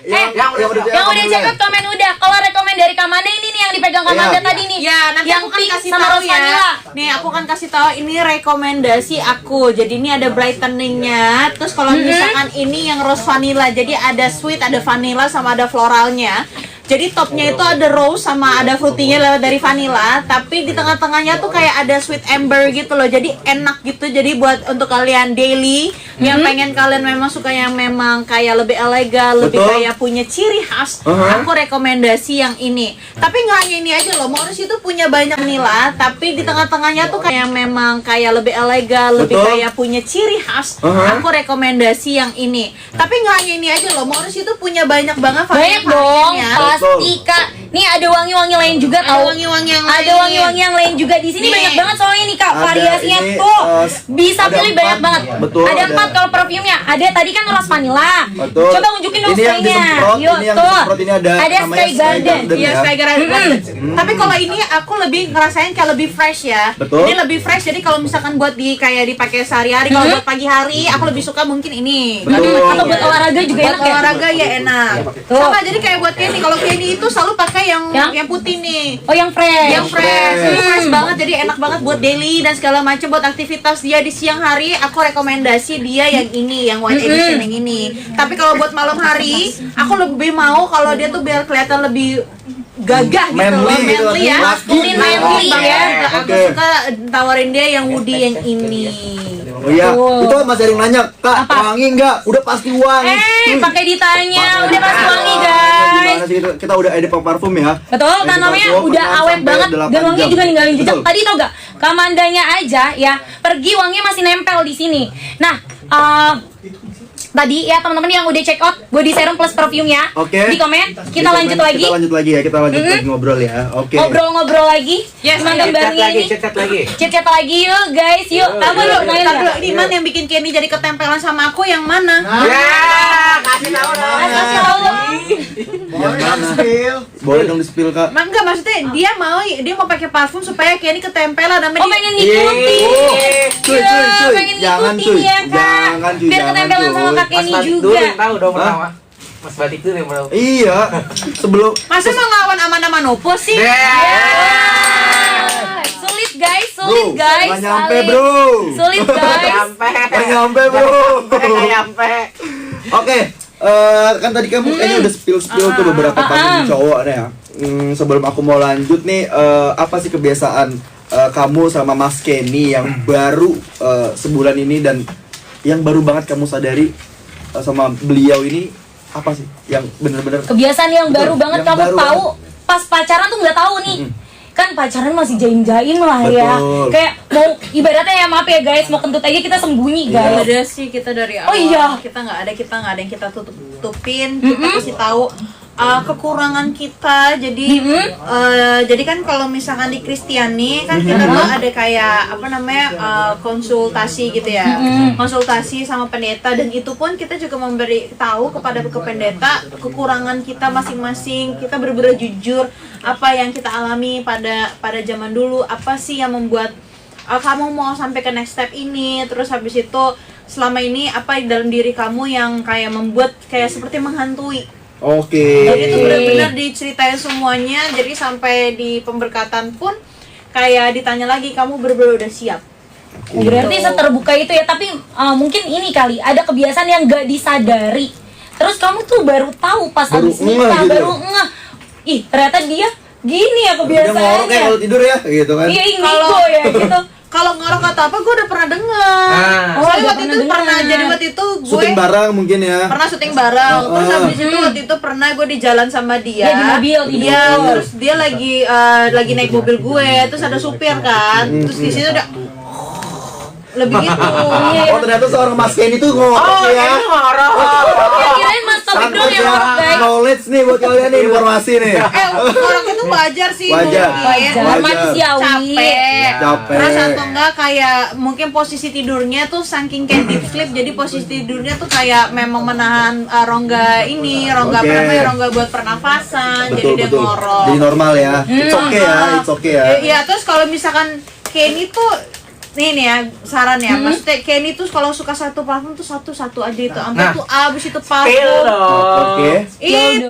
Yang udah cakep komen udah. Kalau rekomen dari Kamanda ini nih yang dipegang Kamanda tadi nih. Ya, nanti yang aku kan pink kasih sama tahu rose ya. vanilla. Nih, aku kan kasih tahu ini rekomendasi aku. Jadi ini ada brightening-nya. Terus kalau misalkan ini yang rose vanilla. Jadi ada sweet, ada vanilla sama ada floralnya. Jadi topnya itu ada rose sama ada fruitynya lewat dari vanilla, tapi di tengah-tengahnya tuh kayak ada sweet amber gitu loh. Jadi enak gitu. Jadi buat untuk kalian daily yang pengen kalian memang suka yang memang kayak lebih elegan, lebih kayak punya ciri khas, aku rekomendasi yang ini. Tapi nggak hanya ini aja loh. Morris itu punya banyak vanilla, tapi di tengah-tengahnya tuh kayak memang kayak lebih elegan, lebih kayak punya ciri khas. Aku rekomendasi yang ini. Tapi nggak hanya ini aja loh. Morris itu punya banyak banget Banyak dong. Pasti Kak. Nih ada wangi-wangi lain juga tahu. Ada wangi-wangi yang lain juga di sini banyak banget soalnya nih Kak. Variasinya tuh bisa pilih banyak banget. Ada 4 kalau perfumnya. Ada tadi kan rose vanilla. Coba unjukin dong spraynya. Yuk tuh. Ada Sky Garden. Iya, Sky Garden. Tapi kalau ini aku lebih ngerasain kayak lebih fresh ya. Ini lebih fresh. Jadi kalau misalkan buat kayak dipakai sehari-hari, kalau buat pagi hari aku lebih suka mungkin ini. Atau buat olahraga juga enak ya. Olahraga ya enak. Sama jadi kayak buat Kenny. Kalau Kenny itu selalu pakai yang putih nih. Oh yang fresh. Yang fresh. Ini fresh banget, jadi enak banget buat daily dan segala macam buat aktivitas dia di siang hari. Aku rekomendasi dia yang ini, yang white edition yang ini. Tapi kalau buat malam hari, aku lebih mau kalau dia tuh biar kelihatan lebih gagah gitu loh, manly ya. Maskulin manly ya. Aku suka tawarin dia yang woody yang ini. Oh iya, itu Mas Ering nanya, Kak, wangi enggak? Udah pasti wangi. Pakai ditanya, udah pasti wangi guys. Gimana sih kita udah edit parfum ya? Betul, namanya udah awet banget dan wanginya juga ninggalin jejak. Tadi tau gak? Kamandanya aja ya, pergi wanginya masih nempel di sini. Nah, tadi ya teman-teman yang udah check out body serum plus perfume ya. Di komen, kita lanjut lagi. Kita lanjut lagi ya, kita lanjut lagi ngobrol ya. Ngobrol-ngobrol lagi. Gimana gambarnya ini? Chat lagi yuk guys, yuk. Apa lu? Ini man yang bikin Kenny jadi ketempelan sama aku yang mana? Kasih tahu. Yang mana? Boleh dong di-spill, Kak. Enggak, maksudnya dia mau pakai parfum supaya Kenny ketempelan sama dia. Pengen ngikutin. Cuy. Jangan cuy. Jangan cuy. Biar ketempelan sama Kak Kenny juga. Tahu dong pertama. Mas Batik tuh yang tahu. Iya. Sebelum Masa mau ngelawan Amanda Manopo sih? Sulit guys. Nggak nyampe, bro. Sulit guys. Nggak nyampe, bro. Oke. Kan tadi kamu kayaknya udah spill tuh beberapa parfum cowok nih ya. Sebelum aku mau lanjut nih, apa sih kebiasaan kamu sama Mas Kenny yang baru sebulan ini dan yang baru banget kamu sadari sama beliau ini apa sih yang bener-bener kebiasaan yang baru banget yang kamu baru tahu pas pacaran tuh nggak tahu nih. Kan pacaran masih jaim-jaim lah ya. Betul. Kayak mau ibaratnya ya maaf ya guys, mau kentut aja kita sembunyi guys. Ada sih kita dari awal. Oh iya. Kita nggak ada yang kita tutupin. Kita kasih tahu kekurangan kita. Jadi jadi kan kalau misalkan di Kristiani kan kita tuh ada kayak apa namanya konsultasi gitu ya. Konsultasi sama pendeta dan itu pun kita juga memberi tahu kepada pendeta kekurangan kita masing-masing. Kita benar-benar jujur apa yang kita alami pada zaman dulu, apa sih yang membuat kamu mau sampai ke next step ini, terus habis itu selama ini apa di dalam diri kamu yang kayak membuat kayak seperti menghantui. Jadi itu benar-benar diceritain semuanya, jadi sampai di pemberkatan pun kayak ditanya lagi kamu benar-benar udah siap. Berarti seterbuka itu ya, tapi mungkin ini kali ada kebiasaan yang gak disadari. Terus kamu tuh baru tahu pas habis nikah, baru ngeh. Ih, ternyata dia gini ya kebiasaannya. Dia ngorok kayak kalau tidur ya, gitu kan. Iya, ngigo ya gitu. Kalau ngorok atau apa gue udah pernah dengar. Soalnya waktu itu pernah, jadi waktu itu gue syuting bareng mungkin ya. Pernah syuting bareng. Terus habis itu waktu itu pernah gue di jalan sama dia. Di mobil. Iya, terus dia lagi naik mobil gue, terus ada supir kan. Terus di situ udah lebih gitu. Oh, ternyata seorang Mas Kenny tuh ngorok ya. Kirain Mas Topik dong yang ngorok guys. Knowledge nih buat kalian nih, informasi nih. Ngorok itu wajar sih. Wajar. Manusiawi. Capek. Terus atau enggak kayak mungkin posisi tidurnya tuh saking kayak deep sleep, jadi posisi tidurnya tuh kayak memang menahan rongga apa namanya, rongga buat pernafasan. Jadi dia ngorok. Jadi normal ya. It's okay ya. Iya, terus kalau misalkan Kenny tuh nih ya saran ya, maksudnya Kenny tuh kalau suka satu parfum tuh satu aja itu, sampai tuh abis itu parfum.